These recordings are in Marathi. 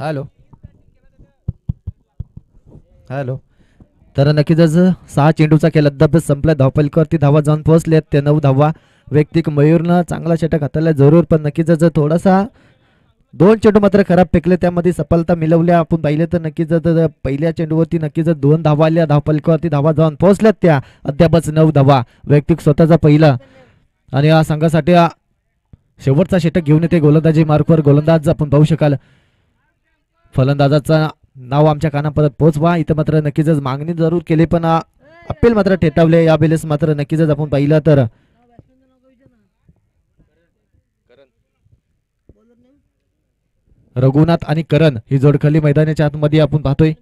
Hello hello. तर नक्कीच 6 चेंडूचा खेळ अद्याप संपला. धावपलकावरती धावा जाऊन पोहोचल्यात ते 9 धावा. वैयक्तिक मयूरनं चांगला षटक हाताळला जरूर, पण नक्कीच थोडासा 2 चेंडू मात्र खराब फेकले, त्यामध्ये सफलता मिळवल्या. आपण पाहिले तर नक्कीच पहिल्या चेंडूवरती नक्कीच 2 धावा आल्या. धावपलकावरती धावा जाऊन पोहोचल्यात त्या अद्यापच 9 धावा. वैयक्तिक स्वतःचा पहिला आणि या संघासाठी शेवटचा षटक घेऊन येते गोलंदाजी मार्कवर गोलंदाज आपण पाहू शकाल. फलंदाजाचा नाव आमच्या कानापर्यंत पोहोचवा. इथं मात्र नक्कीच मागणी जरूर केली, पण अपील मात्र ठेठावले. या बेलेस मात्र नक्कीच आपण पाहिलं तर रघुनाथ आणि करण ही जोडखली मैदानाच्या आतमध्ये आपण पाहतोय.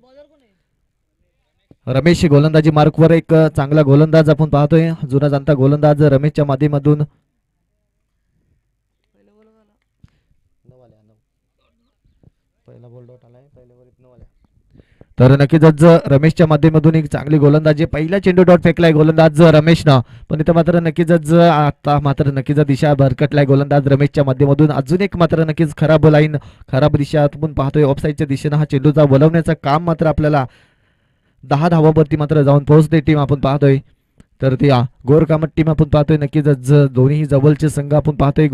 रमेश गोलंदाजी मार्कवर एक चांगला गोलंदाज आपण पाहतोय. जुना जाणता गोलंदाज रमेशच्या माध्यमातून तर नक्कीच रमेशच्या माध्यमातून एक चांगली गोलंदाजी. पहिला चेंडू डॉट फेकलाय गोलंदाज रमेशनं, पण इथं मात्र नक्कीच आता मात्र नक्कीच दिशा भरकटलाय गोलंदाज रमेशच्या माध्यमातून. अजून एक मात्र नक्कीच खराब लाईन, खराब दिशा आपण पाहतोय. ऑफसाईडच्या दिशेनं हा चेंडूचा वळवण्याचं काम मात्र आपल्याला 10 धावावरती मात्र जाऊन पोहोचते टीम आपण पाहतोय. तर ती गोरकामत टीम आपण पाहतोय. नक्कीच दोन्ही जवळचे संघ आपण पाहतोय.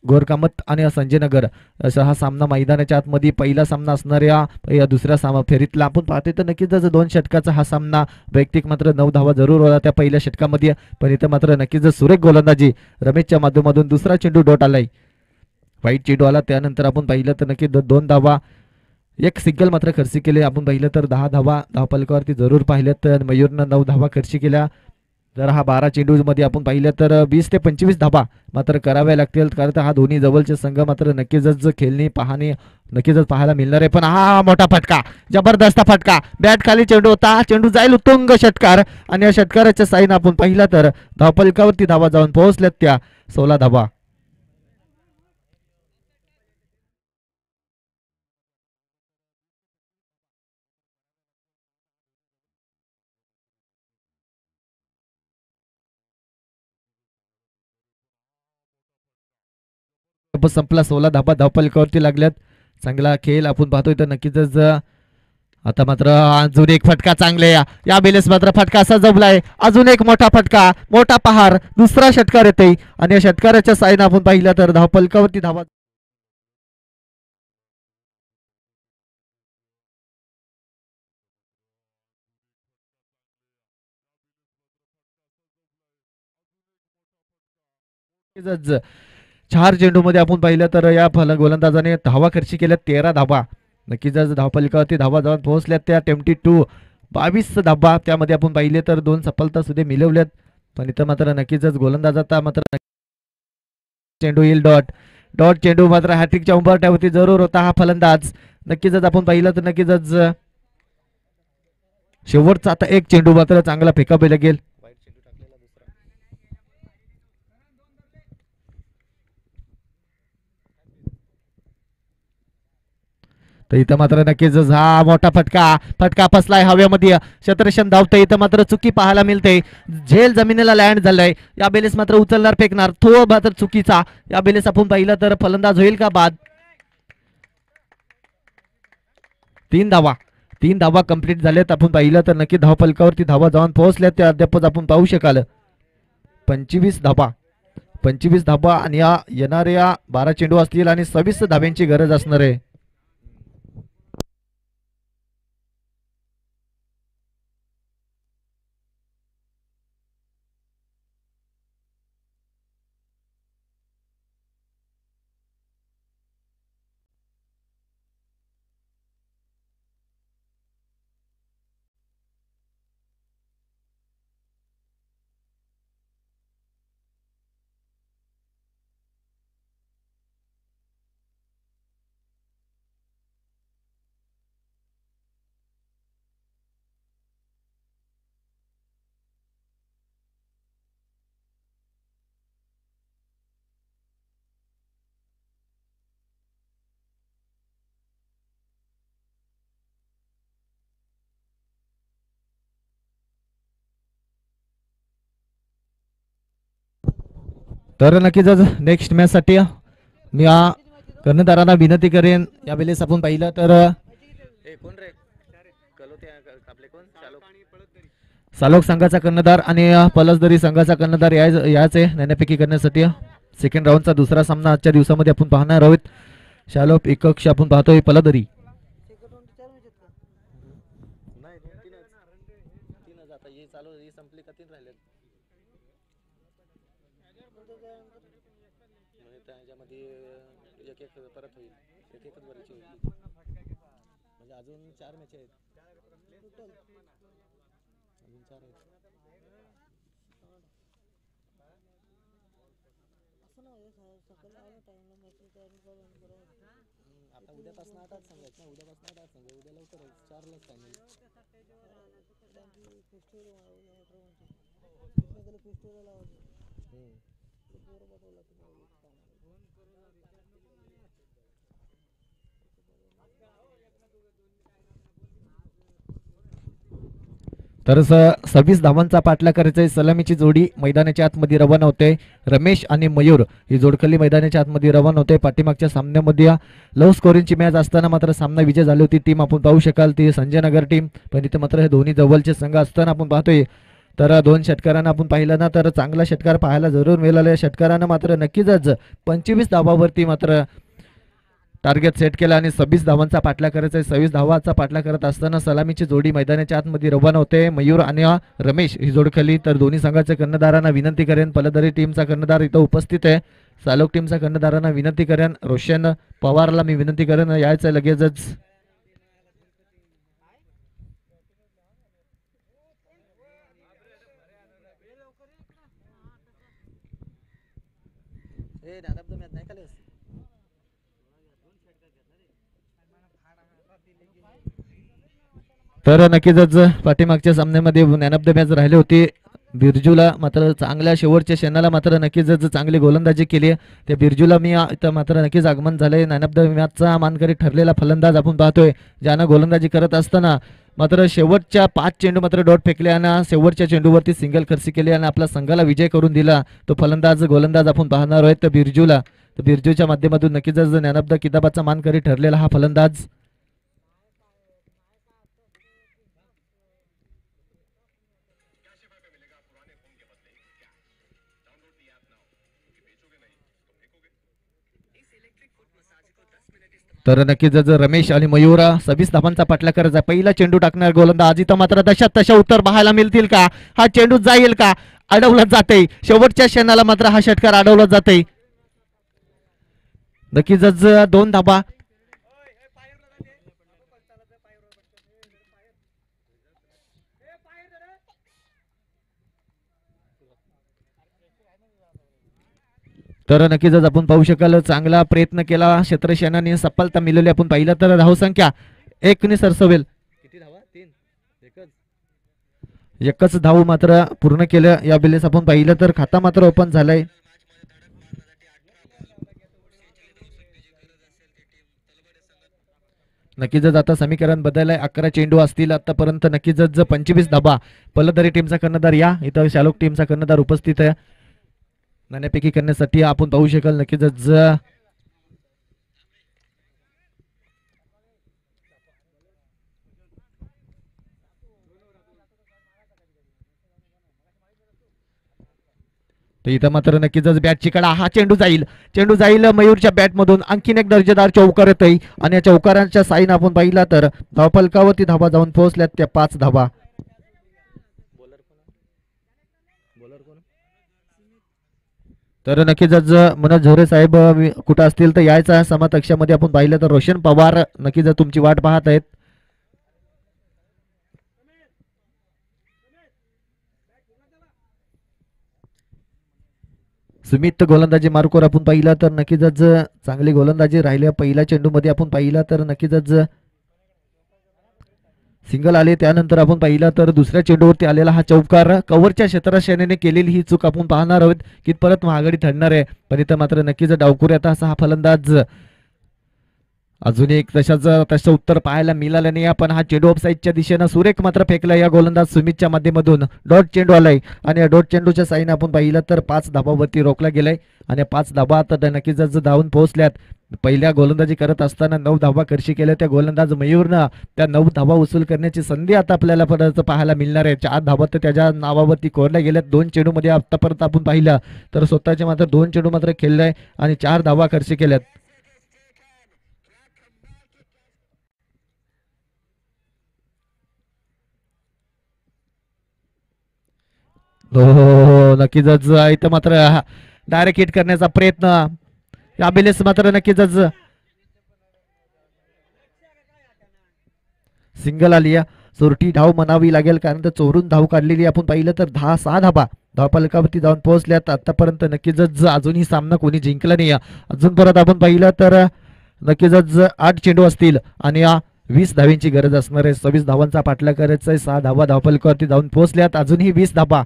गोरकामत आणि संजय नगर असा हा सामना मैदानाच्या आतमध्ये पहिला सामना असणाऱ्या या दुसऱ्या फेरीतला आपण पाहतोय. तर नक्कीच 2 षटकाचा हा सामना. वैयक्तिक मात्र 9 धावा जरूर होता त्या पहिल्या षटकामध्ये, पण इथं मात्र नक्कीच सुरेख गोलंदाजी रमेशच्या माध्यमातून. दुसरा चेंडू डॉट आलाय, वाईट चेंडू आला. त्यानंतर आपण पाहिलं तर नक्कीच 2 धावा, एक सिंगल मात्र खर्ची केले. आपण पाहिलं तर 10 धावा धावपलकावरती जरूर पाहिलं तर मयूरनं 9 धावा खर्ची केल्या. जर हा 12 चेंडूमध्ये आपण पाहिलं तर 20 ते 25 धावा मात्र कराव्या लागतील, कारण हा दोन्ही जवळचे संघ मात्र नक्कीच खेळणी पाहणी नक्कीच पाहायला मिळणार आहे. पण हा मोठा फटका, जबरदस्त फटका, बॅट खाली चेंडू होता, चेंडू जाईल उत्तुंग षटकार आणि या षटकाराच्या साईन आपण पाहिलं तर धावपलकावरती धावा जाऊन पोहोचल्यात त्या 16 धावा. संपला, 16 धाबा धावपलकावरती लागल्यात. चांगला खेळ आपण पाहतोय. तर नक्कीच आता मात्र अजून एक फटका चांगले या बेलेस मात्र फटका असा जमलाय. अजून एक मोठा फटका, मोठा पहार, दुसरा षटकार येते आणि या षटकाराच्या साईन आपण पाहिलं तर धावपलकावरती धावा. चार चेंडूमध्ये आपण पाहिलं तर या गोलंदाजाने धावा खर्ची केल्या 13 धावा. नक्कीच धावपलकावरती धावा जाऊन पोहोचल्यात त्या 22, 22 धावा. त्यामध्ये आपण पाहिले तर 2 सफलता सुद्धा मिळवल्यात, पण इथं मात्र नक्कीच गोलंदाजाचा मात्र चेंडू येईल डॉट. डॉट चेंडू मात्र हॅट्रिकच्या उंबरठ्यावरती जरूर होता हा फलंदाज. नक्कीच आपण पाहिलं तर नक्कीच शेवटचा आता एक चेंडू मात्र चांगला फेकावे लागेल. तर इथं मात्र नक्कीच हा मोठा फटका, फटका फसलाय हवेमध्ये. शतरशन धावतंय, इथं मात्र चुकी पाहायला मिळते. झेल जमिनीला लँड झालंय. या बेलेस मात्र उचलणार फेकणार, तो मात्र चुकीचा. या बेलेस आपण पाहिलं तर फलंदाज होईल का बाद. 3 धावा, 3 धावा कंप्लीट झाल्यात. आपण पाहिलं तर नक्की धावपलकावरती धावा जाऊन पोहोचल्यात त्या अद्याप आपण पाहू शकाल. 25 धावा, 25 धावा आणि या येणाऱ्या 12 चेंडू असतील आणि 26 धाव्यांची गरज असणार आहे. तर नक्कीच नेक्स्ट मॅच साठी मी कर्णधारांना विनंती करेन यावेळेस आपण पाहिलं तर सालोक संघाचा कर्णधार आणि पलसदरी संघाचा कर्णधार याच आहे नाणेफेकी करण्यासाठी सेकंड राऊंडचा दुसरा सामना आजच्या दिवसामध्ये आपण पाहणार आहोत. शालोप एक कक्ष आपण पाहतोय पलदरी. अजून 4 मॅच आहेत. आता उद्यापासून 8 सांगायचं ना, उद्यापासून 8 सांगायचं. उद्या लवकरच 4लाच फायनल. तर 26 धावांचा पाठलाग करायचा. सलामीची जोडी मैदानाच्या आतमध्ये रवाना होते. रमेश आणि मयूर ही जोडखली मैदानाच्या आतमध्ये रवाना होते. पाठीमागच्या सामन्यामध्ये लो स्कोरिंगची मॅच असताना मात्र सामना विजय झाली होती टीम आपण पाहू शकाल ती संजय नगर टीम. पण इथे मात्र हे दोन्ही जवळचे संघ असताना आपण पाहतोय तर 2 षटकारांना आपण पाहिलं ना तर चांगला षटकार पाहायला जरूर मिळाला. षटकारानं मात्र नक्कीच 25 धावावरती मात्र टार्गेट सेट केला आणि 26 धावांचा पाठलाग करायचा आहे. 26 धावांचा पाठलाग करत असताना सलामीची जोडी मैदानाच्या आतमध्ये रवाना होते. मयूर आणि रमेश ही जोड खाली. तर दोन्ही संघाच्या कर्णधारांना विनंती करेन, पलदरी टीमचा कर्णधार इथं उपस्थित आहे. सालोक टीमचा कर्णधारांना विनंती करेन, रोशन पवारला मी विनंती करेन यायचं लगेचच. तर नक्कीच पाठीमागच्या सामन्यामध्ये मॅन ऑफ द मॅच राहिले होते. बिरजूला मात्र चांगल्या शेवटच्या क्षणाला मात्र नक्कीच चांगली गोलंदाजी केली. त्या बिरजूला मी इथं मात्र नक्कीच आगमन झालंय. मॅन ऑफ द मॅचचा मानकरी ठरलेला फलंदाज आपण पाहतोय, ज्यानं गोलंदाजी करत असताना मात्र शेवटच्या 5 चेंडू मात्र डॉट फेकले आणि शेवटच्या चेंडूवरती सिंगल खर्ची केली आणि आपल्या संघाला विजय करून दिला. तो फलंदाज गोलंदाज आपण पाहणार आहोत तर बिरजूला. तर बिरजूच्या माध्यमातून नक्कीच मॅन ऑफ द किताबाचा मानकरी ठरलेला हा फलंदाज. तर नक्कीच रमेश आणि मयूर 26 धावांचा पाठलाग करायचा. पहिला चेंडू टाकणार गोलंदाज. इथं मात्र तशा उत्तर पाहायला मिळतील का? हा चेंडू जाईल का? अडवला जाते. शेवटच्या क्षणाला मात्र हा षटकार अडवला जाते. नक्कीच 2 धावा. तर नक्कीच आपण पाहू शकाल चांगला प्रयत्न केला क्षेत्रसेनाने, सफलता मिळवली आपण पाहिलं तर धावसंख्या 1 ने सरसवेल. किती धावा? 3. एकच धाव मात्र पूर्ण केलं. या वेळेस आपण पाहिलं तर खाता मात्र ओपन झालाय. नक्कीच आता समीकरण बदललंय. 11 चेंडू असतील आतापर्यंत. नक्कीच 25 धावा. पलदरी टीमचा कर्णधार या इथं शालोक टीमचा कर्णधार उपस्थित आहे नाणेफेकी करण्यासाठी आपण पाहू शकाल. नक्कीच तर इथं मात्र नक्कीच बॅटची कडा. हा चेंडू जाईल मयूरच्या बॅट मधून. आणखीन एक दर्जेदार चौकार येतोय आणि या चौकारांच्या साईन आपण पाहिला तर धावफलकावरती धावा जाऊन पोहोचल्यात त्या 5 धावा. तर नक्कीच मनोज झोरे साहेब कुठं असतील तर यायचा समकक्षामध्ये आपण पाहिलं तर रोशन पवार नक्कीच तुमची वाट पाहत आहेत. सुमित गोलंदाजी मार्कवर आपण पाहिलं तर नक्कीच चांगली गोलंदाजी राहिली. पहिल्या चेंडूमध्ये आपण पाहिलं तर नक्कीच सिंगल आले. त्यानंतर आपण पाहिलं तर दुसऱ्या चेंडूवरती आलेला हा चौकार. कव्हरच्या क्षेत्रसेनेने केलेली ही चूक आपण पाहणार आहोत की परत महागडी ठरणार आहे. पण इथं मात्र नक्कीच डावकुऱ्यात असा हा फलंदाज अजून एक तसं उत्तर पाहायला मिळालं नाही, पण हा चेंडू ऑफसाईडच्या दिशेनं सुरेख मात्र फेकला या गोलंदाज सुमितच्या माध्यमातून. डॉट चेंडू आलाय आणि या डॉट चेंडूच्या साईन आपण पाहिलं तर 5 धाबावरती रोखला गेलाय आणि 5 धाबा आता नक्कीच धावून पोहोचल्यात. पहिल्या गोलंदाजी करत असताना 9 धाबा खर्ची केल्या त्या गोलंदाज मयूरनं. त्या 9 धाबा वसूल करण्याची संधी आता आपल्याला परत पाहायला मिळणार आहे. 4 धाबा तर त्याच्या नावावरती कोरल्या गेल्यात. 2 चेंडूमध्ये आतापर्यंत आपण पाहिलं तर स्वतःचे मात्र 2 चेंडू मात्र खेळलाय आणि 4 धाबा खर्ची केल्यात. हो नक्कीच इथं मात्र डायरेक्ट हिट करण्याचा प्रयत्न याबेलेस मात्र नक्कीच सिंगल आली. चोरटी धाव म्हणावी लागेल कारण तर चोरून धाव काढलेली आपण पाहिलं तर 6 धाबा धावपालकावरती जाऊन पोहोचल्यात आतापर्यंत. नक्कीच अजूनही सामना कोणी जिंकला नाही. अजून परत आपण पाहिलं तर नक्कीच 8 चेंडू असतील आणि 20 धावांची गरज असणार आहे. 26 धावांचा पाठलाग करायचा आहे. 6 धावा धावपालकावरती जाऊन पोहोचल्यात. अजूनही 20 धाबा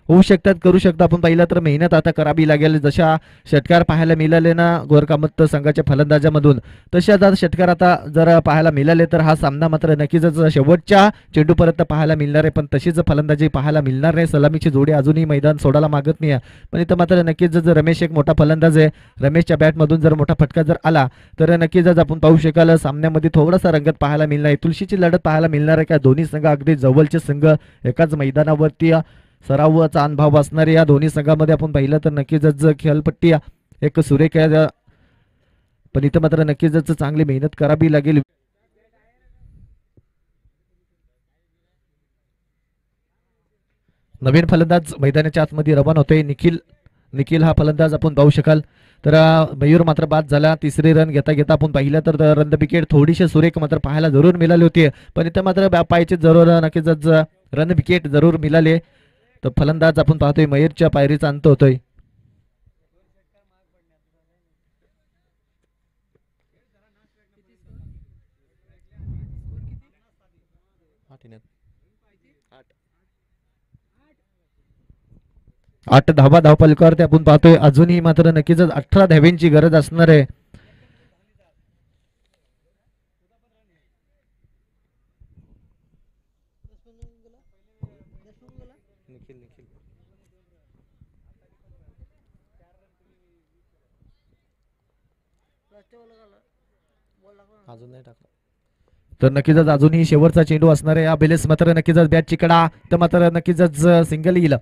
होऊ शकतात, करू शकता. आपण पाहिलं तर मेहनत आता करावी लागेल. जशा षटकार पाहायला मिळाले ना गोरखामत संघाच्या फलंदाजामधून, तशा जर षटकार आता जर पाहायला मिळाले तर हा सामना मात्र नक्कीच शेवटच्या चेंडूपर्यंत पाहायला मिळणार आहे. पण तशीच फलंदाजी पाहायला मिळणार नाही. सलामीची जोडी अजूनही मैदान सोडायला मागत नाही. पण इथं मात्र नक्कीच जर रमेश एक मोठा फलंदाज आहे, रमेशच्या बॅटमधून जर मोठा फटका जर आला तर नक्कीच आपण पाहू शकाल सामन्यामध्ये थोडासा रंगत पाहायला मिळणार आहे. तुलशीची लढत पाहायला मिळणार आहे का? दोन्ही संघ अगदी जवळचे संघ एकाच मैदानावरती सरावाचा अनुभव असणारे या दोन्ही संघामध्ये आपण पाहिलं तर नक्कीच खेळपट्टी एक सुरेख आहे. पण इथं मात्र नक्कीच चांगली मेहनत करावी लागेल. नवीन फलंदाज मैदानाच्या आतमध्ये रवाना होतोय. निखिल हा फलंदाज आपण पाहू शकाल. तर मयूर मात्र बाद झाला. 3री रन घेता घेता आपण पाहिलं तर रन विकेट थोडीशी सुरेख मात्र पाहायला जरूर मिळाली होती. पण इथं मात्र पायचे जरूर नक्कीच रन विकेट जरूर मिळाले. तर फलंदाज आपण पाहतोय मयूरच्या पायरीचा अंत होतोय. आठ धावा धावपलकावरती आपण पाहतोय. अजूनही मात्र नक्कीच 18 धाव्यांची गरज असणार आहे. तर नक्कीच अजूनही शेवटचा चेंडू असणार आहे. या बेलेस मात्र नक्कीच बॅट चिकडा तर मात्र नक्कीच सिंगल येईल.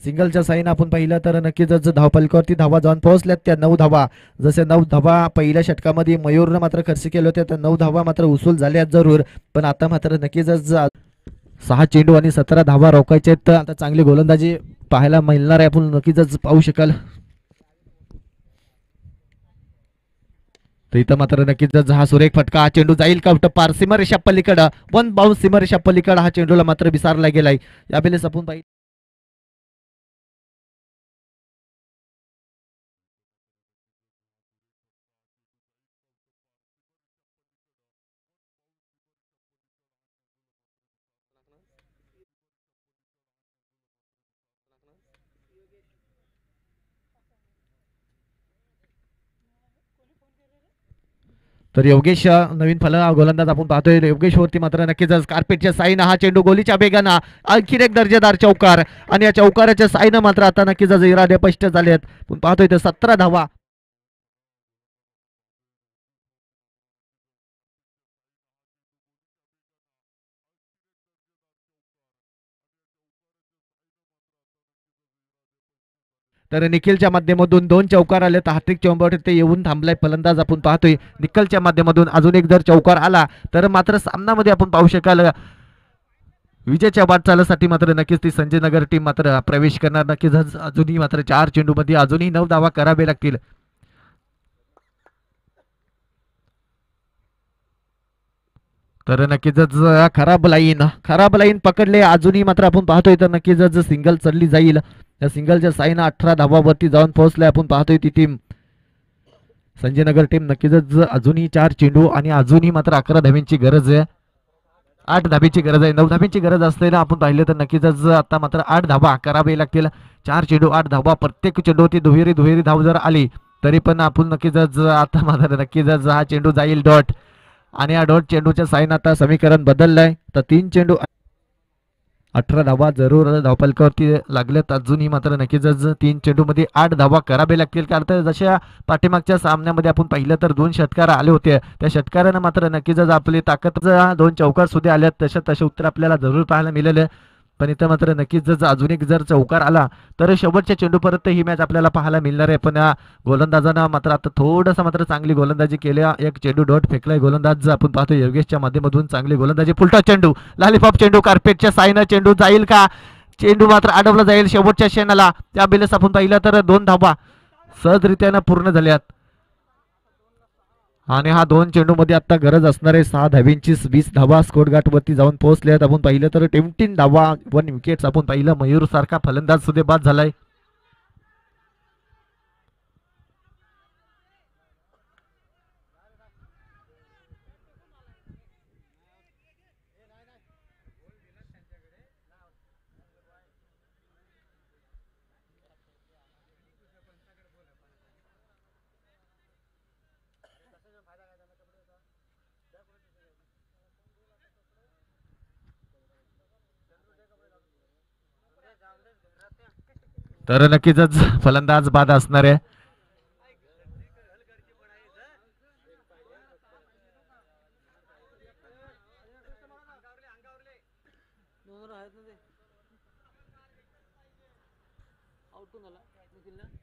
सिंगलच्या साईन आपण पाहिलं तर नक्कीच धावपलकावरती धावा जाऊन पोहोचल्यात त्या 9 धावा. जसे 9 धावा पहिल्या षटकामध्ये मयूरनं मात्र खर्च केले होते त्या 9 धावा मात्र उसूल झाल्या जरूर. पण आता मात्र नक्कीच 6 चेंडू आणि 17 धावा रोखायचे आहेत. आता चांगली गोलंदाजी पाहायला मिळणार आहे आपण नक्कीच पाहू शकाल. तर इथं मात्र नक्कीच हा सुरेख फटका. हा चेंडू जाईल का पार सीमारेषा पलीकडं. 1 बाउन्स सीमारेषा पलीकडं हा चेंडूला मात्र विसारला गेलाय. यावेळेस आपण पाहिजे तर योगेश नवीन गोलंदाज आपण पाहतोय. योगेश वरती मात्र नक्कीच कार्पेटच्या साईन हा चेंडू गोलीच्या वेगानं आणखीन एक दर्जेदार चौकार आणि या चौकाराच्या साईनं मात्र आता नक्कीच इरादे स्पष्ट झाले आहेत. पण पाहतोय तर 17 धावा. तर निखिलच्या माध्यमातून 2 चौकार आले तर हॅट्रिक चौंबर ते येऊन थांबलाय फलंदाज आपण पाहतोय. निखिलच्या माध्यमातून अजून एक जर चौकार आला तर मात्र सामनामध्ये आपण पाहू शकाल विजयाच्या वाटचालीसाठी मात्र नक्कीच ती संजय नगर टीम मात्र प्रवेश करणार. नक्कीच अजूनही मात्र 4 चेंडूमध्ये अजूनही 9 धावा करावे लागतील. तर नक्कीच खराब लाईन पकडले. अजूनही मात्र आपण पाहतोय तर नक्कीच सिंगल चढली जाईल. या सिंगलच्या साईन 18 धावावरती जाऊन पोहोचले आपण पाहतोय ती टीम संजय नगर टीम. नक्कीच अजूनही 4 चेंडू आणि अजूनही मात्र 11 धाव्यांची गरज आहे. 8 धाब्याची गरज आहे. 9 धाब्यांची गरज असलेला आपण पाहिलं तर नक्कीच आता मात्र 8 धावा करावे लागतील. 4 चेंडू 8 धावा. प्रत्येक चेंडूवरती दुहेरी धाव जर आली तरी पण आपण नक्कीच आता मात्र नक्कीच हा चेंडू जाईल डॉट आणि या डॉट चेंडूच्या साईन आता समीकरण बदललंय. तर 3 चेंडू 18 धावा जरूर धावफलकावरती लागल्यात अजूनही, मात्र नक्कीच 3 चेंडूमध्ये 8 धावा करावे लागतील. कारण तर जशा पाठीमागच्या सामन्यामध्ये आपण पाहिलं तर 2 षटकार आले होते, त्या षटकारानं मात्र नक्कीच आपली ताकद 2 चौकार सुद्धा आल्यात, तसे उत्तर आपल्याला जरूर पाहायला मिळाले. पण इथं मात्र नक्कीच अजून एक जर चौकार आला तर शेवटच्या चेंडूपर्यंत ही मॅच आपल्याला पाहायला मिळणार आहे. पण गोलंदाजांना मात्र आता थोडंसं मात्र चांगली गोलंदाजी केल्या. एक चेंडू डॉट फेकलाय गोलंदाज आपण पाहतो योगेशच्या माध्यमातून, चांगली गोलंदाजी. फुलटॉस चेंडू, लॉलीपॉप चेंडू, कार्पेटच्या साईनं चेंडू जाईल का? चेंडू मात्र अडवला जाईल शेवटच्या क्षणाला. त्या बेलेस आपण पाहिलं तर 2 धावा सहजरित्यानं पूर्ण झाल्यात. आणि हा 2 चेंडूमध्ये आता गरज असणार आहे 6 धावींची. 20 धावा स्कोर गाठ वरती जाऊन पोहोचल्यात. आपण पाहिलं तर 18 धावा 1 विकेट्स आपण पाहिलं. मयूर सारखा फलंदाज सुद्धा बाद झालाय. तर नक्कीच फलंदाज बाद असणार आहे.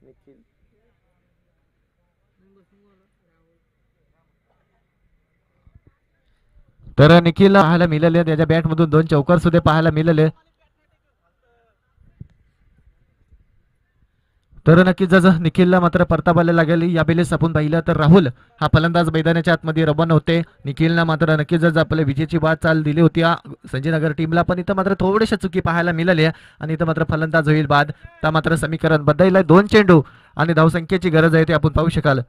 निखिल तर निखिल पाहायला मिळाले, त्याच्या बॅटमधून 2 चौकार सुद्धा पाहायला मिळाले. तर नक्कीच निखिलला मात्र परतावायला लागेल. या बेलेस आपण पाहिलं तर राहुल हा फलंदाज मैदानाच्या आतमध्ये रवाना होते. निखिलनं मात्र नक्कीच आपल्या विजेची चाल दिली होती संजयनगर टीमला, पण इथं मात्र थोडीशा चुकी पाहायला मिळाली आणि इथं मात्र फलंदाज होईल बाद. त्या मात्र समीकरण बदललंय. 2 चेंडू आणि धावसंख्येची गरज आहे ते आपण पाहू शकाल.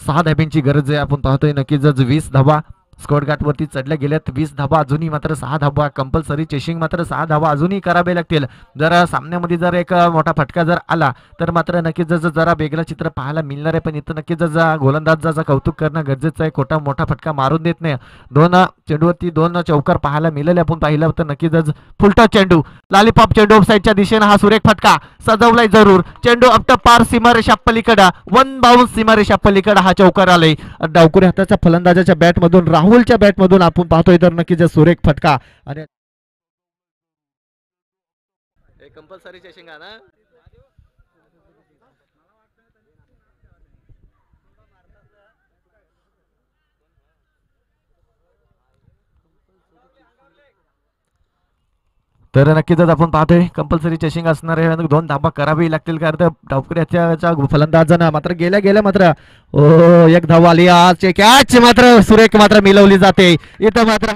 6 धाब्यांची गरज आहे आपण पाहतोय. नक्कीच 20 धावा स्कोर गाठ वरती चढल्या गेल्यात. 20 धावा अजूनही मात्र 6 धावा कंपल्सरी चेसिंग मात्र 6 धावा अजूनही करावे लागतील. जर सामन्यामध्ये जर एक मोठा फटका जर आला तर मात्र नक्कीच जरा वेगळं चित्र पाहायला मिळणार आहे. पण इथं नक्कीच गोलंदाजाचं कौतुक करणं गरजेचं आहे. खोटा मोठा फटका मारून देत नाही. 2 चेंडूवरती 2 चौकार पाहायला मिळाले आपण पाहिलं तर नक्कीच फुलटॉस चेंडू, लॉलीपॉप चेंडू ऑफसाईडच्या दिशेनं हा सुरेख फटका सजवलाय जरूर. चेंडू अप पार सीमारेषा पलीकडं 1 बाउन्स सीमारेषा पलीकडं हा चौकार आलाय. डावकुरी हाताच्या फलंदाजाच्या बॅटमधून राहुलच्या बॅटमधून आपण पाहतोय तर नक्कीच सुरेख फटका आणि कंपल्सरी चेसिंग आहे ना. तर नक्कीच आपण पाहतोय कंपल्सरी चेसिंग असणार आहे. 2 धाबा करावी लागतील कारण तर डावकऱ्याच्या फलंदाजांना मात्र गेल्या मात्र एक धाव आली. आज कॅच मात्र सुरेख मात्र मिळवली जाते. इथं मात्र